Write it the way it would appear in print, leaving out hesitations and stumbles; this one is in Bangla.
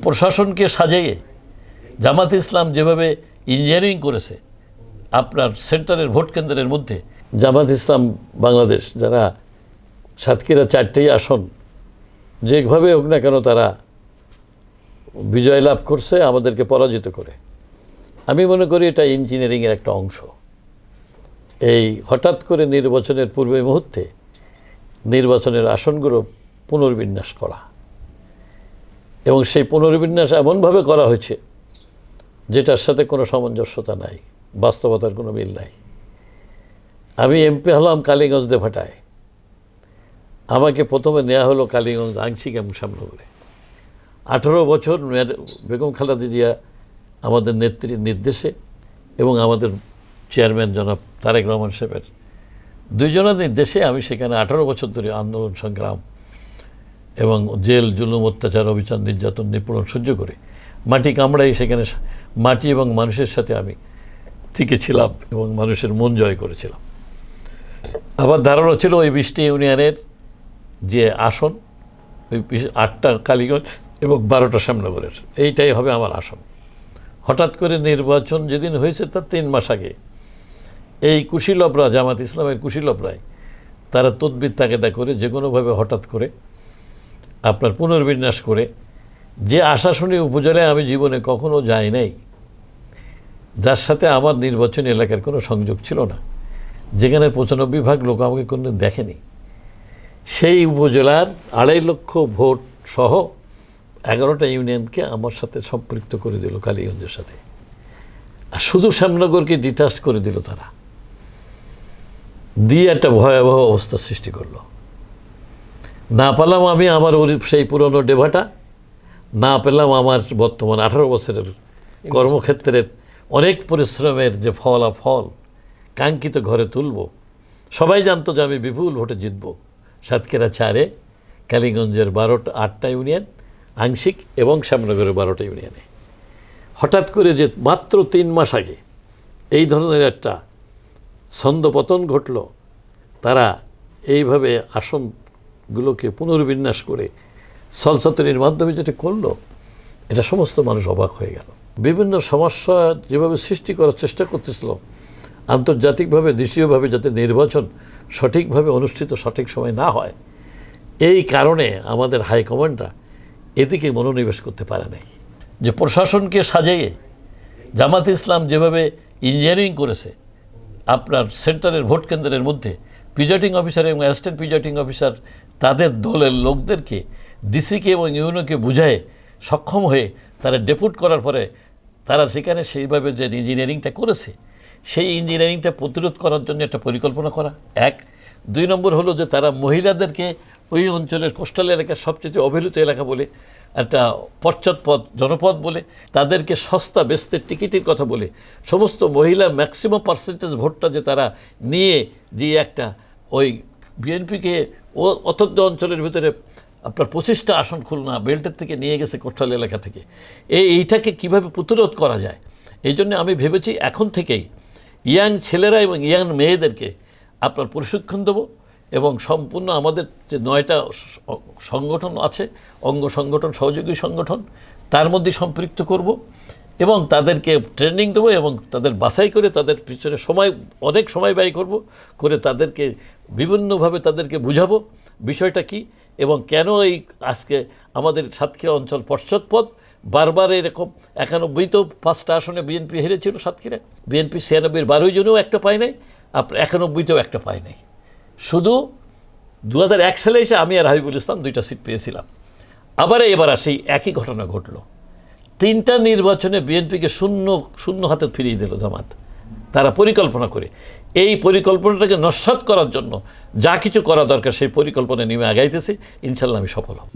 প্রশাসনকে সাজিয়ে জামাত ইসলাম যেভাবে ইঞ্জিনিয়ারিং করেছে আপনার সেন্টারের ভোট কেন্দ্রের মধ্যে, জামাত ইসলাম বাংলাদেশ যারা সাতক্ষীরা 4টি আসন যেভাবে হোক না কেন তারা বিজয় লাভ করছে আমাদেরকে পরাজিত করে। আমি মনে করি এটা ইঞ্জিনিয়ারিংয়ের একটা অংশ। এই হঠাৎ করে নির্বাচনের পূর্বে মুহূর্তে নির্বাচনের আসনগুলো পুনর্বিন্যাস করা, এবং সেই পুনর্বিন্যাস এমনভাবে করা হয়েছে যেটার সাথে কোনো সামঞ্জস্যতা নাই, বাস্তবতার কোনো মিল নাই। আমি এমপি হলাম কালীগঞ্জ দেভাটায়, আমাকে প্রথমে নেওয়া হলো কালীগঞ্জ আংশিক এবং শ্যামনগরে। 18 বছর বেগম খালেদা জিয়া আমাদের নেত্রীর নির্দেশে এবং আমাদের চেয়ারম্যান জনাব তারেক রহমান সাহেবের দুইজনের নির্দেশে আমি সেখানে 18 বছর ধরে আন্দোলন সংগ্রাম এবং জেল জুলুম অত্যাচার অবিচার নির্যাতন নিপীড়ন সহ্য করে মাটি কামড়াই সেখানে মাটি এবং মানুষের সাথে আমি টিকেছিলাম এবং মানুষের মন জয় করেছিলাম। আমার ধারণা ছিল ওই 20টি ইউনিয়নের যে আসন, ওই 8টা কালীগঞ্জ এবং 12টা শ্যামনগরের, এইটাই হবে আমার আসন। হঠাৎ করে নির্বাচন যেদিন হয়েছে তার 3 মাস আগে এই কুশীলবরা, জামাত ইসলামের কুশীলবরাই তারা তদবির তাগেদা করে যে কোনোভাবে হঠাৎ করে আপনার পুনর্বিন্যাস করে যে আশাশুনি উপজেলায় আমি জীবনে কখনো যাই নাই, যার সাথে আমার নির্বাচনী এলাকার কোনো সংযোগ ছিল না, যেখানে 95% লোক আমাকে কোনো দেখেনি, সেই উপজেলার 2.5 লক্ষ ভোট সহ 11টা ইউনিয়নকে আমার সাথে সম্পৃক্ত করে দিল কালীগঞ্জের সাথে। আর শুধু শ্যামনগরকে ডিটাচ করে দিল তারা, দিয়ে একটা ভয়াবহ অবস্থা সৃষ্টি করলো। না পেলাম আমি আমার সেই পুরনো ডেভাটা, না পেলাম আমার বর্তমান 18 বছরের কর্মক্ষেত্রের অনেক পরিশ্রমের যে ফলাফল কাঙ্ক্ষিত ঘরে তুলব। সবাই জানতো যে আমি বিপুল ভোটে জিতব। সাতক্ষীরা 4-এ, কালীগঞ্জের 8টা ইউনিয়ন আংশিক এবং শ্যামনগরের 12টা ইউনিয়নে। হঠাৎ করে যে মাত্র 3 মাস আগে এই ধরনের একটা ছন্দপতন ঘটল, তারা এইভাবে আসনগুলোকে পুনর্বিন্যাস করে সলসাতুরির মাধ্যমে যেটা করলো, এটা সমস্ত মানুষ অবাক হয়ে গেল। বিভিন্ন সমস্যা যেভাবে সৃষ্টি করার চেষ্টা করতেছিল আন্তর্জাতিকভাবে, দেশীয়ভাবে, যাতে নির্বাচন সঠিকভাবে অনুষ্ঠিত সঠিক সময় না হয়, এই কারণে আমাদের হাইকমান্ডরা এদিকে মনোনিবেশ করতে পারে নাই। যে প্রশাসনকে সাজিয়ে জামাত ইসলাম যেভাবে ইঞ্জিনিয়ারিং করেছে আপনার সেন্টারের ভোট কেন্দ্রের মধ্যে, প্রিজাইডিং অফিসার এবং অ্যাসিস্ট্যান্ট প্রিজাইডিং অফিসার তাদের দলের লোকদেরকে ডিসিকে এবং ইউনোকে বুঝায় সক্ষম হয়ে তারা ডেপুট করার পরে তারা সেখানে সেইভাবে যে ইঞ্জিনিয়ারিংটা করেছে, সেই ইঞ্জিনিয়ারিংটা প্রতিরোধ করার জন্য একটা পরিকল্পনা করা 1। 2 নম্বর হলো যে তারা মহিলাদেরকে ওই অঞ্চলের কোস্টাল এলাকার সবচেয়ে অবহেলিত এলাকা বলে, একটা পশ্চাৎপদ জনপদ বলে, তাদেরকে সস্তা বেচতে টিকিটের কথা বলে সমস্ত মহিলা ম্যাক্সিমাম পার্সেন্টেজ ভোটটা যে তারা নিয়ে যে একটা ওই বিএনপিকে ও অতদ্য অঞ্চলের ভিতরে আপনার 25টা আসন খুলনা বেল্টের থেকে নিয়ে গেছে কোস্টাল এলাকা থেকে, এইটাকে কিভাবে প্রতিরোধ করা যায়। এই জন্য আমি ভেবেছি এখন থেকেই ইয়াং ছেলেরা এবং ইয়াং মেয়েদেরকে আপনার প্রশিক্ষণ দেবো এবং সম্পূর্ণ আমাদের যে 9টা সংগঠন আছে, অঙ্গ সংগঠন, সহযোগী সংগঠন, তার মধ্যে সম্পৃক্ত করব এবং তাদেরকে ট্রেনিং দেবো এবং তাদের বাছাই করে তাদের পিছনে অনেক সময় ব্যয় করব, করে তাদেরকে বিভিন্নভাবে তাদেরকে বুঝাবো বিষয়টা কি এবং কেন এই আজকে আমাদের সাতক্ষীরা অঞ্চল পশ্চাৎপদ। বারবার এরকম 91তেও 5টা আসনে বিএনপি হেরেছিল সাতক্ষীরা, বিএনপি 96-এর 12 জনেও একটা পায় নাই, আপনার 91তেও একটা পায় নাই। শুধু 2001 সালে এসে আমি আর হাবিবুল ইসলাম 2টা সিট পেয়েছিলাম। আবার এবার সেই একই ঘটনা ঘটল। 3টা নির্বাচনে বিএনপিকে শূন্য হাতে ফিরিয়ে দিল জামাত, তারা পরিকল্পনা করে। এই পরিকল্পনাটাকে নস্যাৎ করার জন্য যা কিছু করা দরকার সেই পরিকল্পনা নিয়ে আগাইতেছে। ইনশাল্লাহ আমি সফল হব।